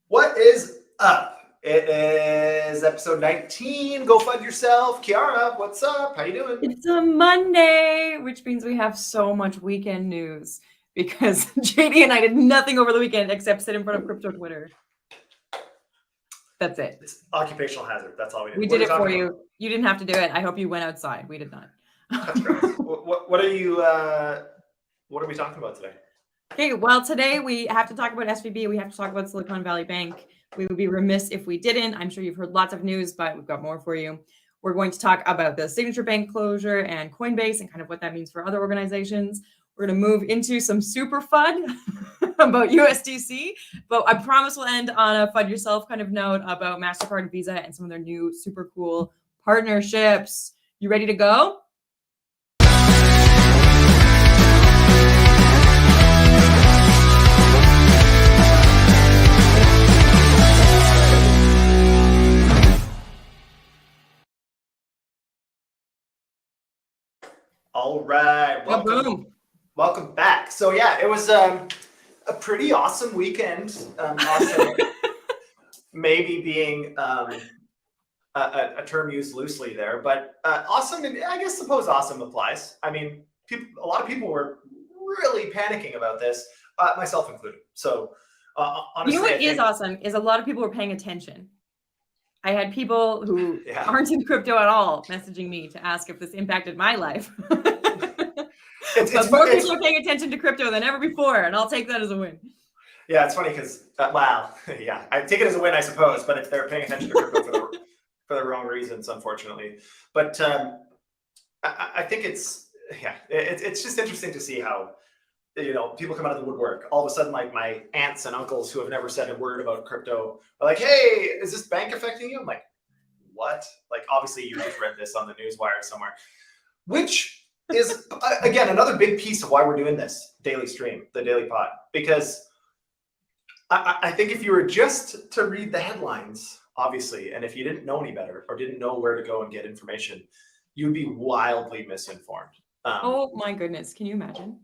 What is up? It is episode 19. Go FUD yourself. Kiara, what's up? How you doing? It's a Monday, which means we have so much weekend news because JD and I did nothing over the weekend except sit in front of crypto Twitter. That's it. It's occupational hazard. That's all we did. We did it for you. You didn't have to do it. I hope you went outside. We did not. That's great. What are you? What are we talking about today? Okay, well, today we have to talk about SVB. We have to talk about Silicon Valley Bank. We would be remiss if we didn't. I'm sure you've heard lots of news, but we've got more for you. We're going to talk about the Signature Bank closure and Coinbase and kind of what that means for other organizations. We're going to move into some super FUD about USDC, but I promise we'll end on a FUD yourself kind of note about MasterCard and Visa and some of their new super cool partnerships. You ready to go? All right. Welcome back. So yeah, it was a pretty awesome weekend. Awesome, maybe being a term used loosely there, but awesome. I suppose awesome applies. I mean, a lot of people were really panicking about this, myself included. So honestly, you know what is awesome is a lot of people were paying attention. I had people who aren't in crypto at all messaging me to ask if this impacted my life. More people are paying attention to crypto than ever before, and I'll take that as a win. Yeah, it's funny because, wow, yeah, I take it as a win, I suppose, but if they're paying attention to crypto for the wrong reasons, unfortunately. But I think it's just interesting to see how, people come out of the woodwork. All of a sudden, like my aunts and uncles who have never said a word about crypto are like, hey, is this bank affecting you? I'm like, what? Like, obviously you just read this on the newswire somewhere, which is, again, another big piece of why we're doing this daily stream, the daily pod, because I think if you were just to read the headlines, obviously, and if you didn't know any better or didn't know where to go and get information, you'd be wildly misinformed. Oh my goodness. Can you imagine?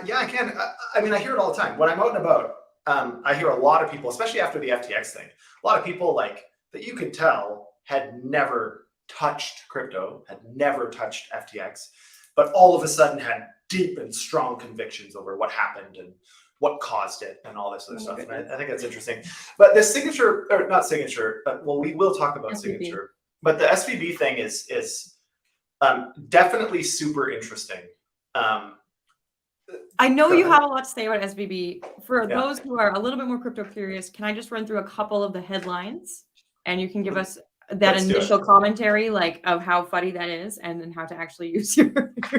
Yeah, I can. I mean, I hear it all the time. When I'm out and about, I hear a lot of people, especially after the FTX thing, a lot of people like that you could tell had never touched crypto, had never touched FTX, but all of a sudden had deep and strong convictions over what happened and what caused it and all this other stuff. And I think that's interesting. But the signature, or not signature, but well, we will talk about SVB. Signature. But the SVB thing is definitely super interesting. I know you have a lot to say about SVB. For those who are a little bit more crypto curious, can I just run through a couple of the headlines and you can give us that initial commentary, like of how funny that is, and then how to actually use your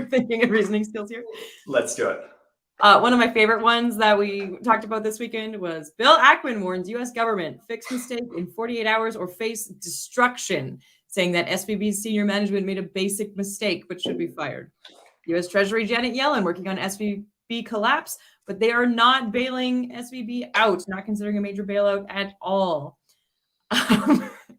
thinking and reasoning skills here? Let's do it. One of my favorite ones that we talked about this weekend was Bill Ackman warns U.S. government fix mistake in 48 hours or face destruction, saying that SVB's senior management made a basic mistake but should be fired. U.S. Treasury Janet Yellen working on SVB collapse, but they are not bailing SVB out, not considering a major bailout at all.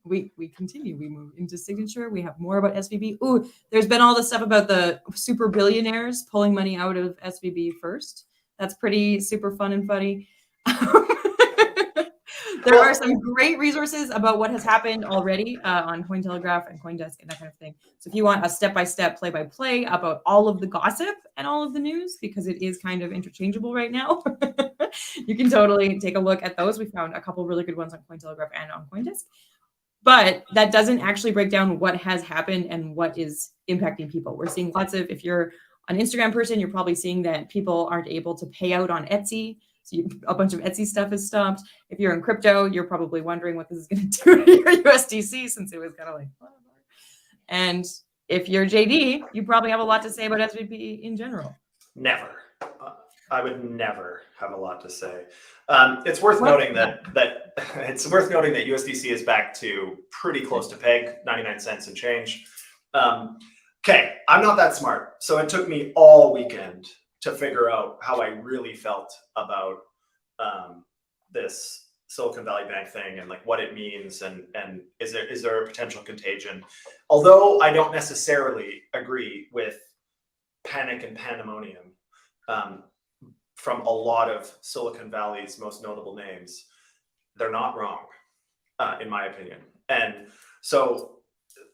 We continue. We move into Signature. We have more about SVB. Ooh, there's been all this stuff about the super billionaires pulling money out of SVB first. That's pretty super fun and funny. There are some great resources about what has happened already on Cointelegraph and CoinDesk and that kind of thing. So if you want a step-by-step, play-by-play about all of the gossip and all of the news, because it is kind of interchangeable right now, you can totally take a look at those. We found a couple really good ones on Cointelegraph and on CoinDesk. But that doesn't actually break down what has happened and what is impacting people. We're seeing lots of, if you're an Instagram person, you're probably seeing that people aren't able to pay out on Etsy. So a bunch of Etsy stuff is stopped. If you're in crypto, you're probably wondering what this is going to do to your USDC, since it was kind of like, whatever. And if you're JD, you probably have a lot to say about SVB in general. Never. I would never have a lot to say. It's worth noting that USDC is back to pretty close to peg, 99 cents and change. Okay, I'm not that smart, so it took me all weekend to figure out how I really felt about this Silicon Valley Bank thing and like what it means and is there a potential contagion? Although I don't necessarily agree with panic and pandemonium from a lot of Silicon Valley's most notable names, they're not wrong, in my opinion. And so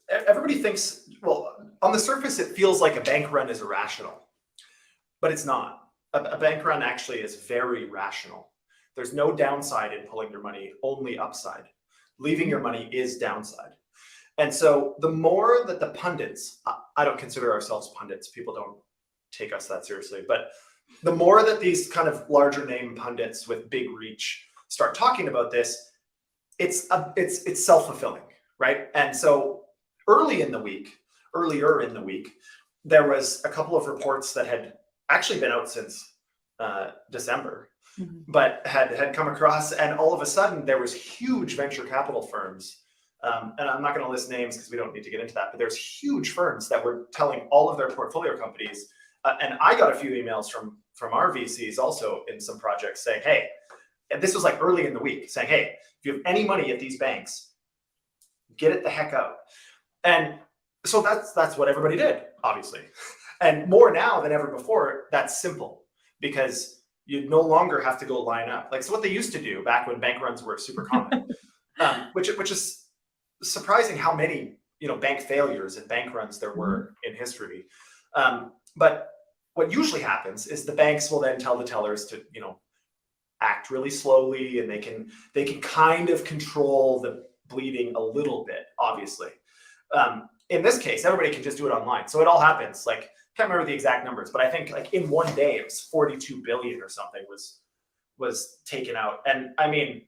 everybody thinks, well, on the surface, it feels like a bank run is irrational, but it's not. A bank run actually is very rational. There's no downside in pulling your money, only upside. Leaving your money is downside. And so the more that the pundits, I don't consider ourselves pundits, people don't take us that seriously, but the more that these kind of larger name pundits with big reach start talking about this, it's self-fulfilling, right? And so earlier in the week, there was a couple of reports that had actually been out since December, but had come across, and all of a sudden there was huge venture capital firms, and I'm not going to list names because we don't need to get into that, but there's huge firms that were telling all of their portfolio companies, and I got a few emails from our VCs also in some projects saying, hey, and this was like early in the week, saying, hey, if you have any money at these banks, get it the heck out. And so that's what everybody did, obviously. And more now than ever before, that's simple because you no longer have to go line up. Like, so what they used to do back when bank runs were super common, which is surprising how many, bank failures and bank runs there were in history. But what usually happens is the banks will then tell the tellers to, act really slowly, and they can kind of control the bleeding a little bit, obviously. In this case, everybody can just do it online. So it all happens. Like, can't remember the exact numbers, but I think like in one day it was 42 billion or something was taken out. And I mean,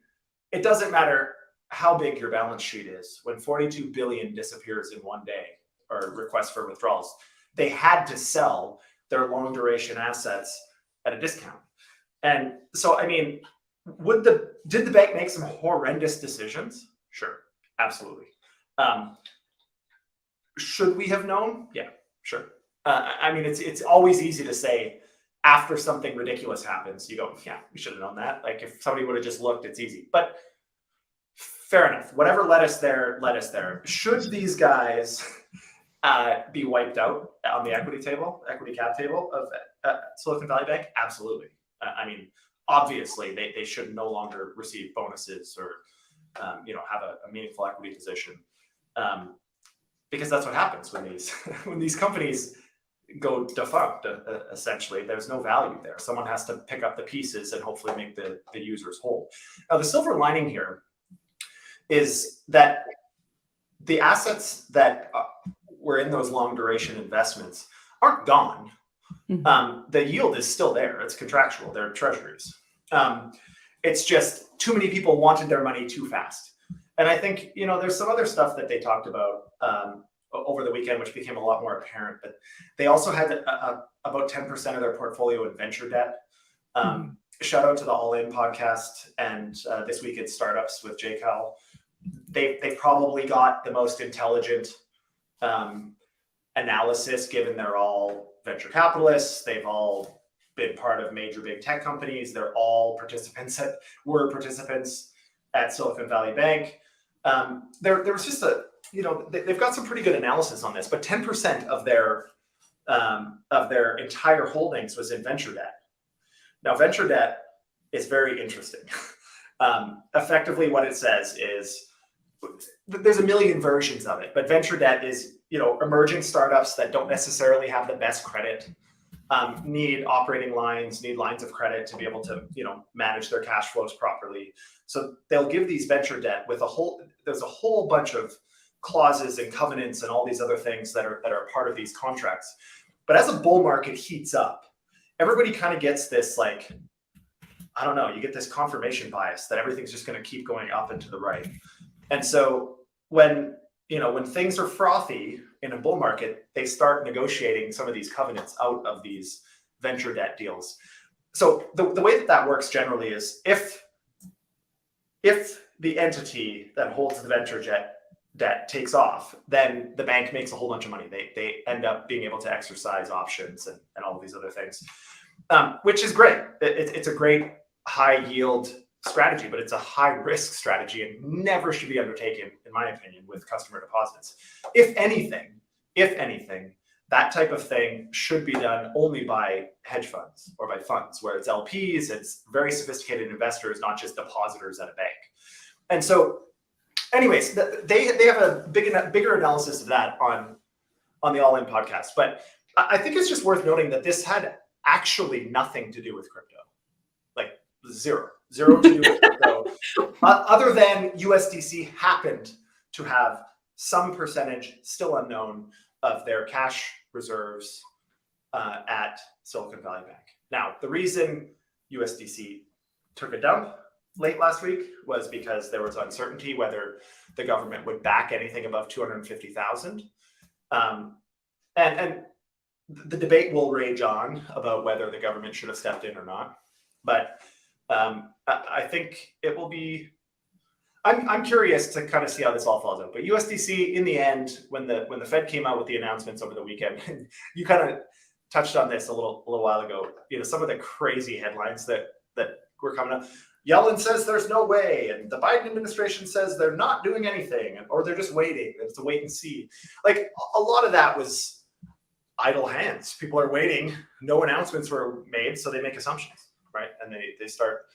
it doesn't matter how big your balance sheet is. When 42 billion disappears in one day, or requests for withdrawals, they had to sell their long duration assets at a discount. And so, I mean, did the bank make some horrendous decisions? Sure, absolutely. Should we have known? Yeah, sure. I mean, it's always easy to say after something ridiculous happens, you go, yeah, we should have known that. Like if somebody would have just looked, it's easy. But fair enough. Whatever led us there, led us there. Should these guys be wiped out on the equity cap table of Silicon Valley Bank? Absolutely. I mean, obviously, they should no longer receive bonuses or have a meaningful equity position, because that's what happens when these companies go defunct. Essentially, there's no value there. Someone has to pick up the pieces and hopefully make the users whole. Now, the silver lining here is that the assets that were in those long duration investments aren't gone. The yield is still there. It's contractual. They're treasuries. It's just too many people wanted their money too fast. And I think, there's some other stuff that they talked about over the weekend, which became a lot more apparent. But they also had about 10% of their portfolio in venture debt. Shout out to the All In podcast and This Week in Startups with Jay Cowell. They probably got the most intelligent analysis, given they're all venture capitalists. They've all been part of major big tech companies. They're all participants at Silicon Valley Bank. There was just they've got some pretty good analysis on this, but 10% of their entire holdings was in venture debt. Now, venture debt is very interesting. Effectively, what it says is there's a million versions of it, but venture debt is emerging startups that don't necessarily have the best credit, need operating lines, need lines of credit to be able to manage their cash flows properly. So they'll give these venture debt with there's a whole bunch of clauses and covenants and all these other things that are part of these contracts. But as a bull market heats up, everybody kind of gets this, like, I don't know, you get this confirmation bias that everything's just going to keep going up and to the right. And so when things are frothy in a bull market, they start negotiating some of these covenants out of these venture debt deals. So the way that works generally is if the entity that holds the venture debt takes off, then the bank makes a whole bunch of money. They end up being able to exercise options and all of these other things, which is great. It's a great high yield strategy, but it's a high risk strategy and never should be undertaken, in my opinion, with customer deposits. If anything, that type of thing should be done only by hedge funds or by funds where it's LPs, it's very sophisticated investors, not just depositors at a bank. And so anyways, they have a bigger analysis of that on the All In podcast. But I think it's just worth noting that this had actually nothing to do with crypto, like zero to do with crypto, other than USDC happened to have some percentage, still unknown, of their cash reserves at Silicon Valley Bank. Now, the reason USDC took a dump late last week was because there was uncertainty whether the government would back anything above 250,000. And the debate will rage on about whether the government should have stepped in or not. But I think it will be. I'm curious to kind of see how this all falls out. But USDC, in the end, when the Fed came out with the announcements over the weekend, you kind of touched on this a little while ago. Some of the crazy headlines that were coming up. Yellen says there's no way, and the Biden administration says they're not doing anything, or they're just waiting. It's a wait and see. Like a lot of that was idle hands. People are waiting. No announcements were made, so they make assumptions, right? And they start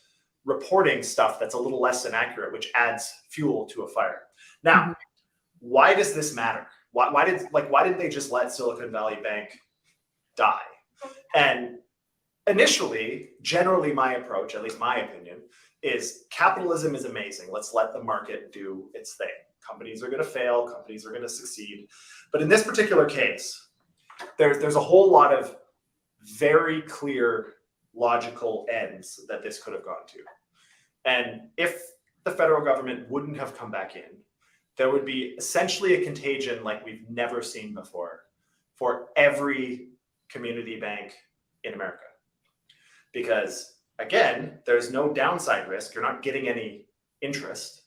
reporting stuff that's a little less than accurate, which adds fuel to a fire. Now, why does this matter? Why didn't they just let Silicon Valley Bank die? And initially, generally my approach, at least my opinion, is capitalism is amazing. Let's let the market do its thing. Companies are going to fail. Companies are going to succeed. But in this particular case, there's a whole lot of very clear logical ends that this could have gone to. And if the federal government wouldn't have come back in, there would be essentially a contagion like we've never seen before for every community bank in America. Because again, there's no downside risk. You're not getting any interest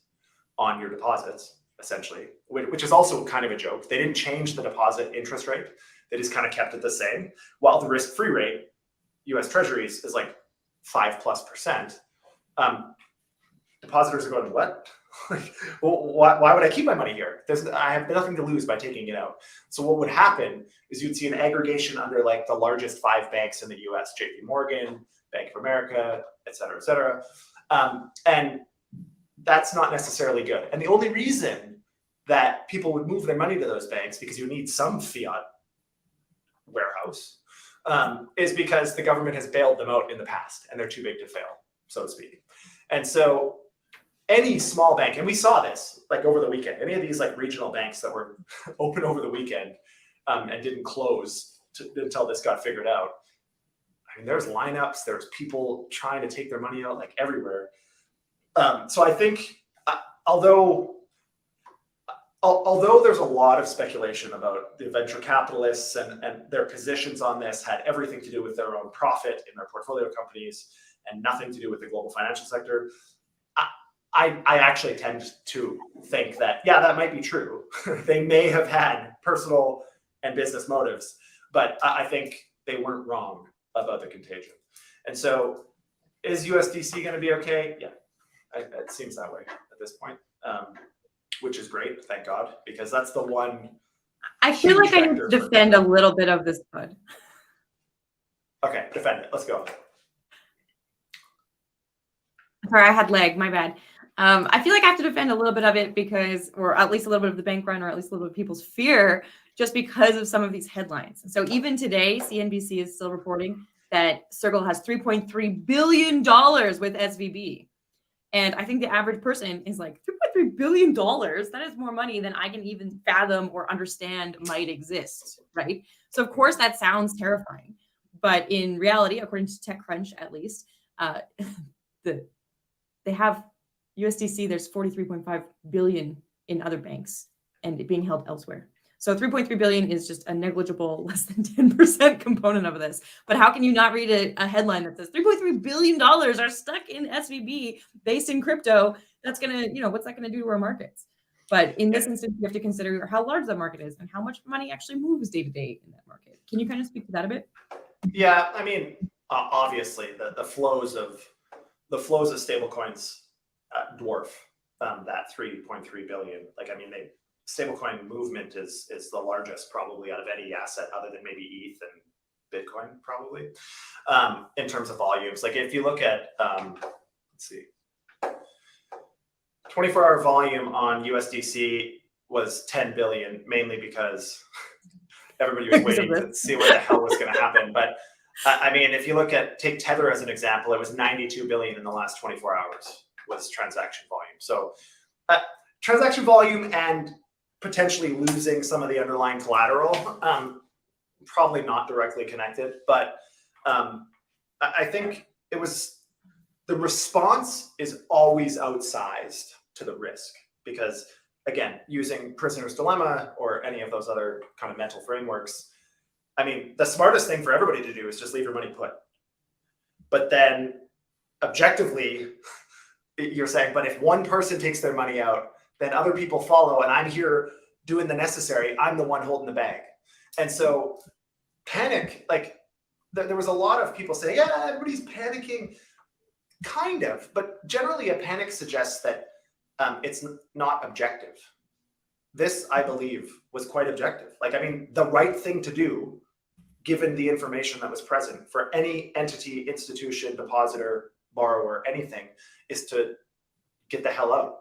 on your deposits, essentially, which is also kind of a joke. They didn't change the deposit interest rate. They just kind of kept it the same, while the risk-free rate, U.S. Treasuries, is like 5+%. Depositors are going, what? Well, why would I keep my money here? I have nothing to lose by taking it out. So what would happen is you'd see an aggregation under like the largest 5 banks in the U.S., J.P. Morgan, Bank of America, et cetera, et cetera. And that's not necessarily good. And the only reason that people would move their money to those banks, because you need some fiat warehouse, is because the government has bailed them out in the past and they're too big to fail, so to speak. And so any small bank, and we saw this like over the weekend, any of these like regional banks that were open over the weekend and didn't close until this got figured out. I mean, there's lineups, there's people trying to take their money out like everywhere. So I think although there's a lot of speculation about the venture capitalists and their positions on this had everything to do with their own profit in their portfolio companies and nothing to do with the global financial sector, I actually tend to think that, yeah, that might be true. They may have had personal and business motives, but I think they weren't wrong about the contagion. And so is USDC going to be okay? Yeah, it seems that way at this point. Which is great, thank God, because that's the one. I feel like I need to defend a little bit of this FUD. Okay, defend it. Let's go. Sorry, I had lag. My bad. I feel like I have to defend a little bit of it because, or at least a little bit of the bank run, or at least a little bit of people's fear, just because of some of these headlines. So even today, CNBC is still reporting that Circle has $3.3 billion with SVB. And I think the average person is like, $3.3 billion? That is more money than I can even fathom or understand might exist, right? So of course that sounds terrifying. But in reality, according to TechCrunch at least, they have USDC, there's 43.5 billion in other banks and being held elsewhere. So 3.3 billion is just a negligible, less than 10% component of this. But how can you not read a headline that says $3.3 billion are stuck in SVB based in crypto? That's going to, what's that going to do to our markets? But in this instance, you have to consider how large that market is and how much money actually moves day to day in that market. Can you kind of speak to that a bit? Yeah, I mean, obviously the flows of stablecoins dwarf that 3.3 billion. Like, I mean, stablecoin movement is the largest probably out of any asset other than maybe ETH and Bitcoin probably, in terms of volumes. Like if you look at, let's see, 24-hour volume on USDC was 10 billion, mainly because everybody was waiting to see what the hell was going to happen. But I mean, if you look at, take Tether as an example, it was 92 billion in the last 24 hours was transaction volume. So transaction volume and potentially losing some of the underlying collateral, probably not directly connected, but I think it was, the response is always outsized to the risk, because again, using prisoner's dilemma or any of those other kind of mental frameworks, I mean, the smartest thing for everybody to do is just leave your money put. But then objectively, you're saying, but if one person takes their money out, then other people follow, and I'm here doing the necessary, I'm the one holding the bag. And so panic, like there was a lot of people saying, yeah, everybody's panicking, kind of, but generally a panic suggests that it's not objective. This, I believe, was quite objective. Like, I mean, the right thing to do, given the information that was present for any entity, institution, depositor, borrower, anything, is to get the hell out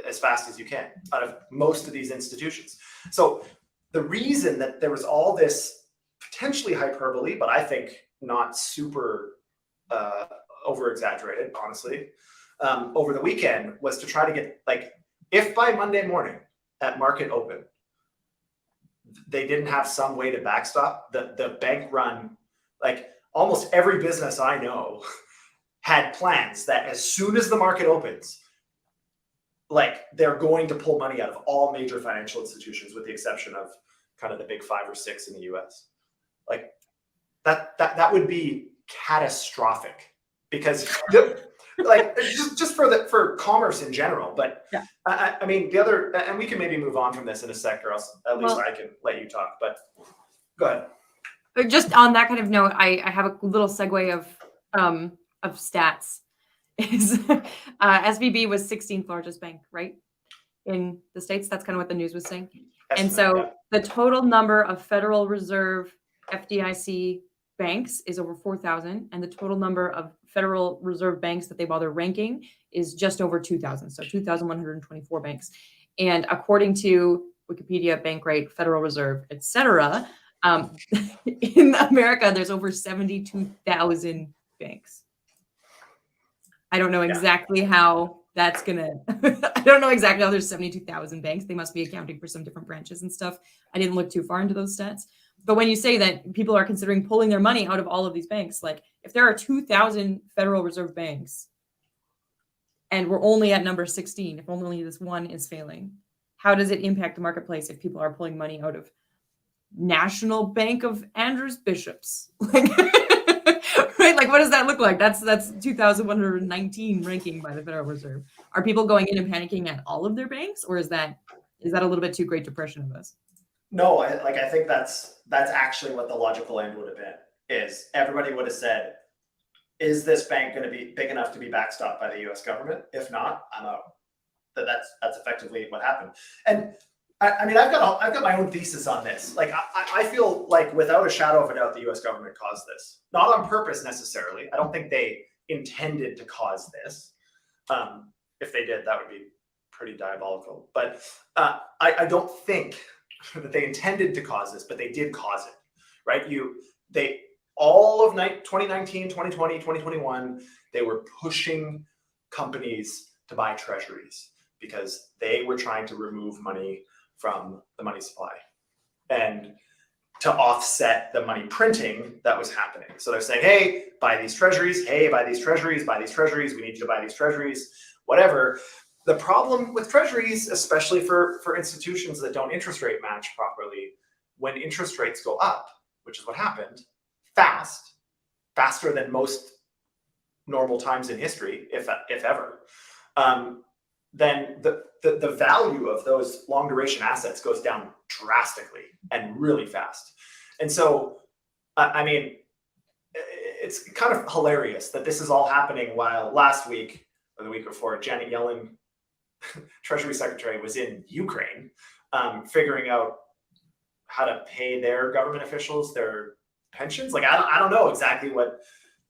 as fast as you can out of most of these institutions. So the reason that there was all this potentially hyperbole, but I think not super over exaggerated, honestly, over the weekend was to try to get, like, if by Monday morning at market open, they didn't have some way to backstop the bank run, like almost every business I know had plans that as soon as the market opens, like they're going to pull money out of all major financial institutions with the exception of kind of the big 5 or 6 in the US. Like that would be catastrophic, because like just for commerce in general. But yeah. I mean, the other, and we can maybe move on from this in a sec, or else at least I can let you talk, but go ahead. Just on that kind of note, I have a little segue of stats. Is SVB was 16th largest bank, right? In the States. That's kind of what the news was saying. And so the total number of Federal Reserve FDIC banks is over 4,000, and the total number of Federal Reserve banks that they bother ranking is just over 2,000, so 2,124 banks. And according to Wikipedia, Bankrate, Federal Reserve, etc., in America, there's over 72,000 banks. I don't know exactly how that's gonna. I don't know exactly how there's 72,000 banks. They must be accounting for some different branches and stuff. I didn't look too far into those stats. But when you say that people are considering pulling their money out of all of these banks, like if there are 2,000 Federal Reserve banks and we're only at number 16, if only this one is failing, how does it impact the marketplace if people are pulling money out of National Bank of Andrews Bishops? Like, right? Like, what does that look like? That's 2,119 ranking by the Federal Reserve. Are people going in and panicking at all of their banks, or is that a little bit too Great Depression of us? No, I think that's actually what the logical end would have been. Is everybody would have said, is this bank going to be big enough to be backstopped by the U.S. government? If not, I'm out. That's effectively what happened. And I mean, I've got my own thesis on this. Like, I feel like without a shadow of a doubt, the U.S. government caused this. Not on purpose necessarily. I don't think they intended to cause this. If they did, that would be pretty diabolical. But I don't think that they intended to cause this, but they did cause it, right? All of 2019, 2020, 2021, they were pushing companies to buy treasuries because they were trying to remove money from the money supply and to offset the money printing that was happening. So they're saying, hey, buy these treasuries. Hey, buy these treasuries, buy these treasuries. We need you to buy these treasuries, whatever. The problem with treasuries, especially for institutions that don't interest rate match properly, when interest rates go up, which is what happened, faster than most normal times in history, if ever, then the value of those long duration assets goes down drastically and really fast. And so, I mean, it's kind of hilarious that this is all happening while last week or the week before, Janet Yellen Treasury Secretary was in Ukraine, figuring out how to pay their government officials their pensions. Like, I don't know exactly what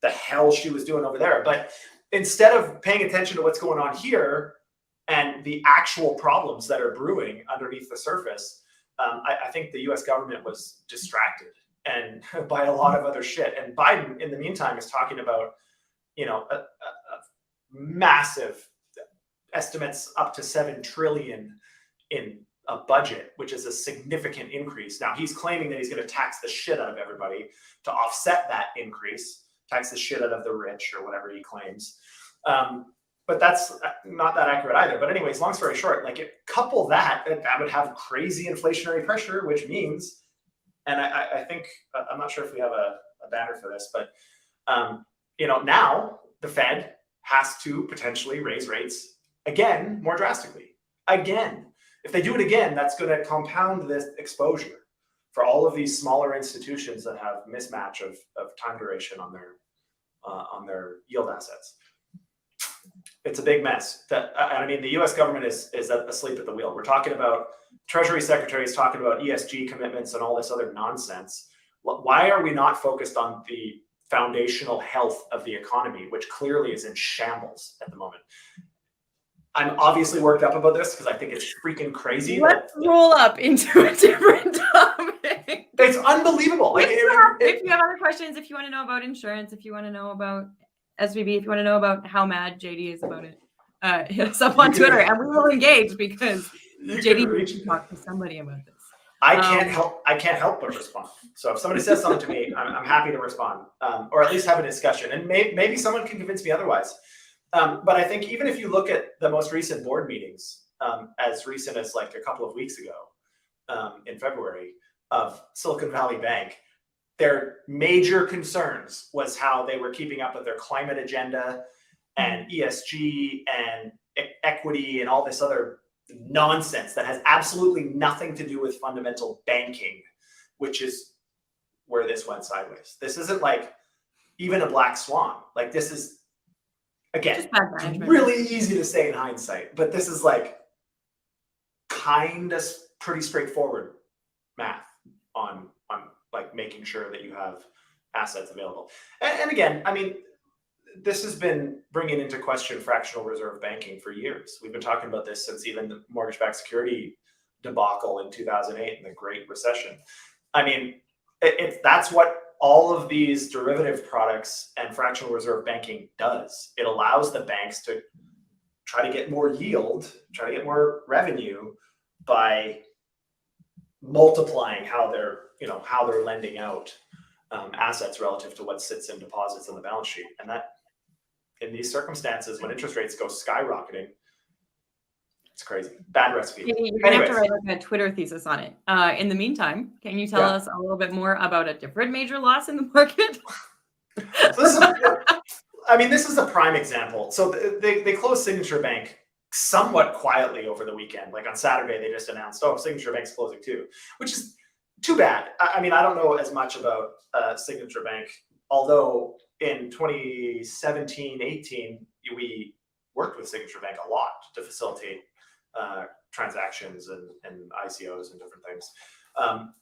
the hell she was doing over there, but instead of paying attention to what's going on here and the actual problems that are brewing underneath the surface, I think the U.S. government was distracted and by a lot of other shit. And Biden, in the meantime, is talking about, a massive estimates up to 7 trillion in a budget, which is a significant increase. Now he's claiming that he's going to tax the shit out of everybody to offset that increase, tax the shit out of the rich or whatever he claims. But that's not that accurate either. But anyways, long story short, couple that would have crazy inflationary pressure, which means, and I think, I'm not sure if we have a banner for this, but now the Fed has to potentially raise rates again, more drastically. Again, if they do it again, that's going to compound this exposure for all of these smaller institutions that have mismatch of time duration on their yield assets. It's a big mess. The U.S. government is asleep at the wheel. We're talking about Treasury secretaries talking about ESG commitments and all this other nonsense. Why are we not focused on the foundational health of the economy, which clearly is in shambles at the moment? I'm obviously worked up about this because I think it's freaking crazy. Let's roll up into a different topic. It's unbelievable. If you have other questions, if you want to know about insurance, if you want to know about SVB, if you want to know about how mad JD is about it, hit us up on Twitter and we will engage because JD needs to talk to somebody about this. I can't help but respond. So if somebody says something to me, I'm happy to respond, or at least have a discussion. And maybe someone can convince me otherwise. But I think even if you look at the most recent board meetings, as recent as a couple of weeks ago, in February, of Silicon Valley Bank, their major concerns was how they were keeping up with their climate agenda and ESG and equity and all this other nonsense that has absolutely nothing to do with fundamental banking, which is where this went sideways. This isn't even a black swan. This is, again, really easy to say in hindsight, but this is kind of pretty straightforward math on making sure that you have assets available. And again, this has been bringing into question fractional reserve banking for years. We've been talking about this since even the mortgage-backed security debacle in 2008 and the Great Recession. That's what all of these derivative products and fractional reserve banking does. It allows the banks to try to get more yield, try to get more revenue by multiplying how they're lending out assets relative to what sits in deposits on the balance sheet. And that, in these circumstances, when interest rates go skyrocketing, it's crazy. Bad recipe. You're going to have to write a Twitter thesis on it. In the meantime, can you tell us a little bit more about a different major loss in the market? This is a prime example. So they closed Signature Bank somewhat quietly over the weekend. On Saturday, they just announced, Signature Bank's closing too, which is too bad. I don't know as much about Signature Bank, although in 2017-18, we worked with Signature Bank a lot to facilitate transactions and ICOs and different things.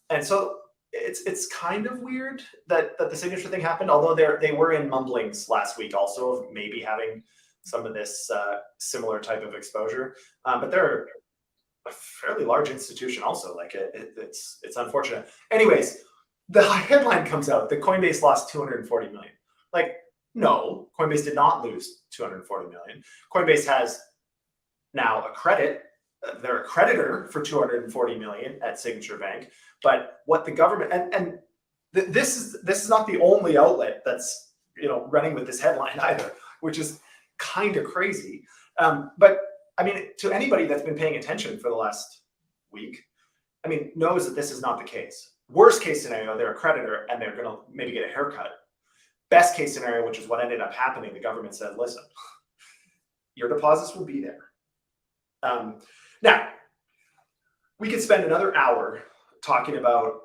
And so it's kind of weird that the Signature thing happened, although they were in mumblings last week also of maybe having some of this similar type of exposure. But they're a fairly large institution also. It's unfortunate. Anyways, the headline comes out that Coinbase lost 240 million. No, Coinbase did not lose 240 million. Coinbase has now a credit. They're a creditor for 240 million at Signature Bank. But what the government and this is not the only outlet that's running with this headline either, which is kind of crazy. But to anybody that's been paying attention for the last week, knows that this is not the case. Worst case scenario, they're a creditor and they're going to maybe get a haircut. Best case scenario, which is what ended up happening, the government said, listen, your deposits will be there. Now, we could spend another hour talking about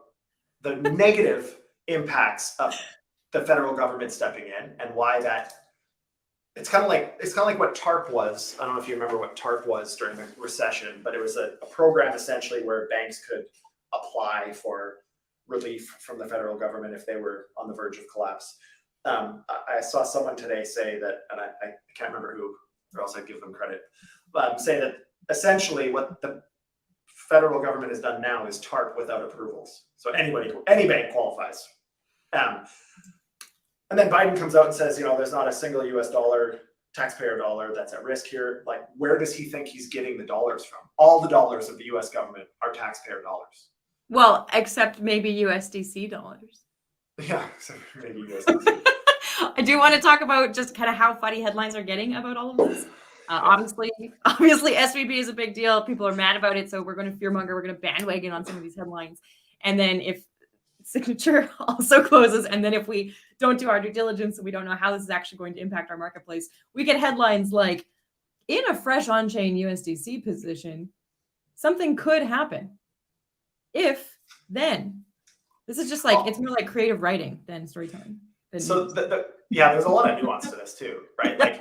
the negative impacts of the federal government stepping in and why that it's kind of like what TARP was. I don't know if you remember what TARP was during the recession, but it was a program essentially where banks could apply for relief from the federal government if they were on the verge of collapse. I saw someone today say that, and I can't remember who, or else I'd give them credit, say that essentially what the federal government has done now is TARP without approvals. So any bank qualifies. And then Biden comes out and says, there's not a single US dollar, taxpayer dollar that's at risk here. Like, where does he think he's getting the dollars from? All the dollars of the US government are taxpayer dollars. Well, except maybe USDC dollars. Yeah, so maybe USDC. I do want to talk about just kind of how funny headlines are getting about all of this. Obviously, SVB is a big deal. People are mad about it, so we're going to fearmonger. We're going to bandwagon on some of these headlines. And then if Signature also closes, and then if we don't do our due diligence and we don't know how this is actually going to impact our marketplace, we get headlines like, in a fresh on-chain USDC position, something could happen. If, then. This is just like, it's more like creative writing than storytelling. So there's a lot of nuance to this too, right? Like,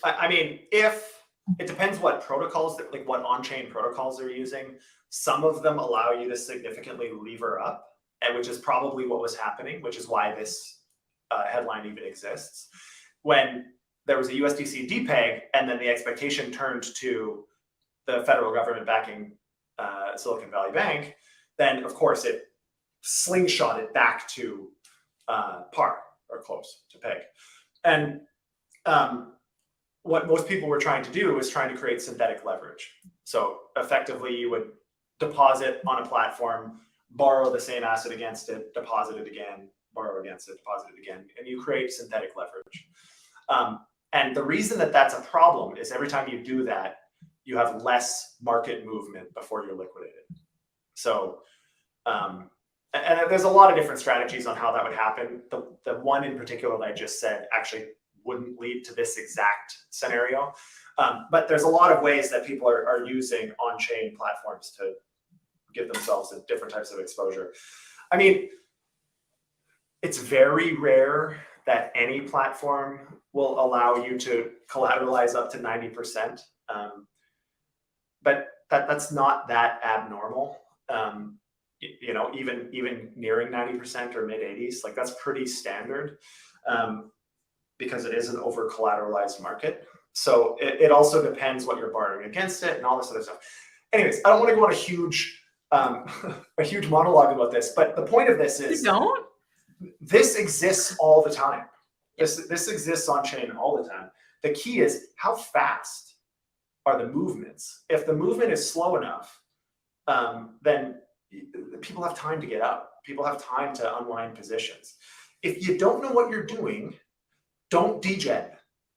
I mean, if it depends what protocols, like what on-chain protocols they're using. Some of them allow you to significantly lever up, and which is probably what was happening, which is why this headline even exists. When there was a USDC depeg, and then the expectation turned to the federal government backing Silicon Valley Bank, then of course it slingshotted back to par or close to peg. And what most people were trying to do was trying to create synthetic leverage. So effectively, you would deposit on a platform, borrow the same asset against it, deposit it again, borrow against it, deposit it again, and you create synthetic leverage. And the reason that that's a problem is every time you do that, you have less market movement before you're liquidated. So, and there's a lot of different strategies on how that would happen. The one in particular that I just said actually wouldn't lead to this exact scenario. But there's a lot of ways that people are using on-chain platforms to give themselves different types of exposure. I mean, it's very rare that any platform will allow you to collateralize up to 90%. But that's not that abnormal. Even nearing 90% or mid 80s, like that's pretty standard because it is an over collateralized market. So it also depends what you're borrowing against it and all this other stuff. Anyways, I don't want to go on a huge monologue about this, but the point of this is this exists all the time. This exists on chain all the time. The key is how fast are the movements. If the movement is slow enough, then people have time to get out. People have time to unwind positions. If you don't know what you're doing, don't degen.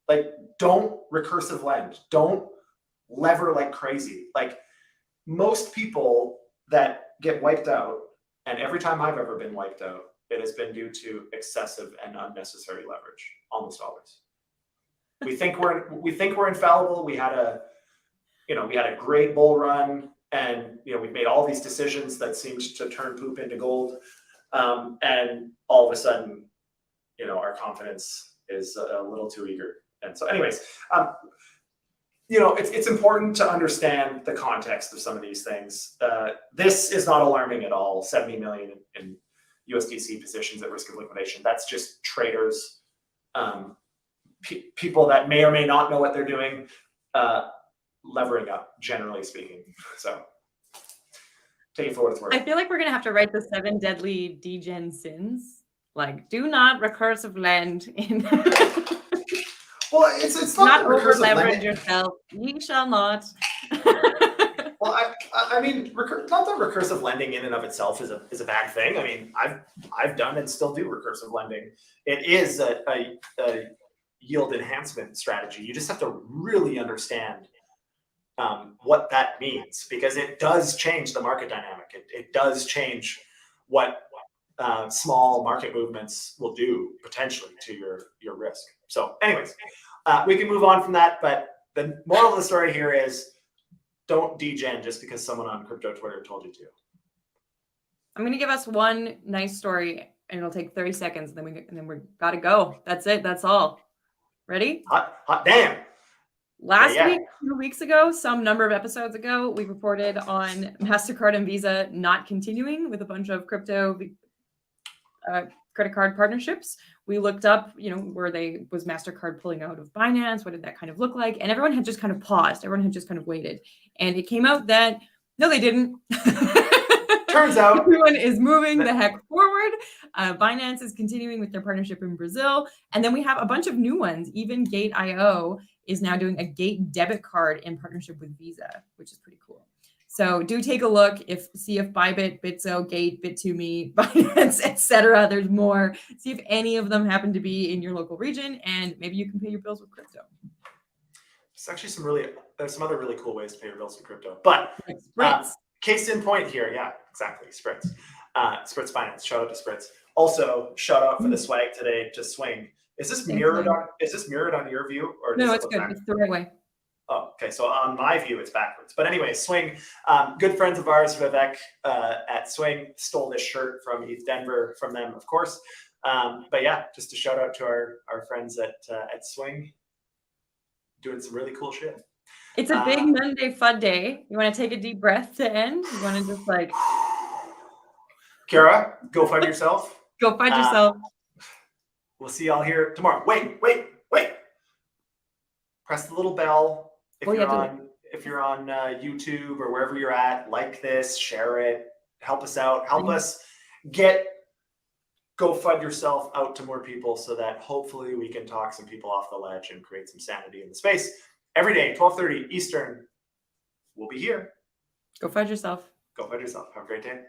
Like, don't recursive lend. Don't lever like crazy. Like, most people that get wiped out, and every time I've ever been wiped out, it has been due to excessive and unnecessary leverage, almost always. We think we're infallible. We had a great bull run, and we've made all these decisions that seemed to turn poop into gold, and all of a sudden, our confidence is a little too eager. And so, anyways, it's important to understand the context of some of these things. This is not alarming at all. 70 million in USDC positions at risk of liquidation. That's just traders, people that may or may not know what they're doing, levering up, generally speaking. So take it for what it's worth. I feel like we're gonna have to write the 7 deadly degen sins. Like, do not recursive lend in. Well, it's not over leverage yourself. You shall not. Well, I mean, not that recursive lending in and of itself is a bad thing. I mean, I've done and still do recursive lending. It is a yield enhancement strategy. You just have to really understand what that means, because it does change the market dynamic. It does change what small market movements will do potentially to your risk. So anyways, we can move on from that, but the moral of the story here is don't degen just because someone on crypto Twitter told you to. I'm going to give us one nice story, and it'll take 30 seconds, and then we gotta go. That's it. That's all. Ready? Hot damn. Last Yeah. week, 2 weeks ago, some number of episodes ago, we reported on MasterCard and Visa not continuing with a bunch of crypto credit card partnerships. We looked up, was MasterCard pulling out of Binance? What did that kind of look like? And everyone had just kind of paused. Everyone had just kind of waited. And it came out that, no, they didn't. Turns out everyone is moving the heck forward. Binance is continuing with their partnership in Brazil. And then we have a bunch of new ones. Even Gate.io is now doing a Gate debit card in partnership with Visa, which is pretty cool. So do take a look, see if Bybit, Bitso, Gate, Bit2Me, Binance, etc. There's more. See if any of them happen to be in your local region, and maybe you can pay your bills with crypto. There's actually there's some other really cool ways to pay your bills with crypto. But case in point here, yeah, exactly, Spritz. Spritz Finance. Shout out to Spritz. Also, shout out for the swag today to Swing. Is this mirrored on your view, or no? It's good. It's the right way. Oh, okay. So on my view, it's backwards. But anyway, Swing, good friends of ours, Vivek at Swing, stole this shirt from East Denver from them, of course. But yeah, just a shout out to our friends at Swing, doing some really cool shit. It's a big Monday FUD day. You want to take a deep breath to end? You want to just like... Kara, go FUD yourself. Go FUD yourself. We'll see y'all here tomorrow. Wait. Press the little bell. If you're on YouTube or wherever you're at, like this, share it, help us out, help us go FUD yourself out to more people so that hopefully we can talk some people off the ledge and create some sanity in the space. Every day, 12:30 Eastern, we'll be here. Go FUD yourself. Go FUD yourself. Have a great day.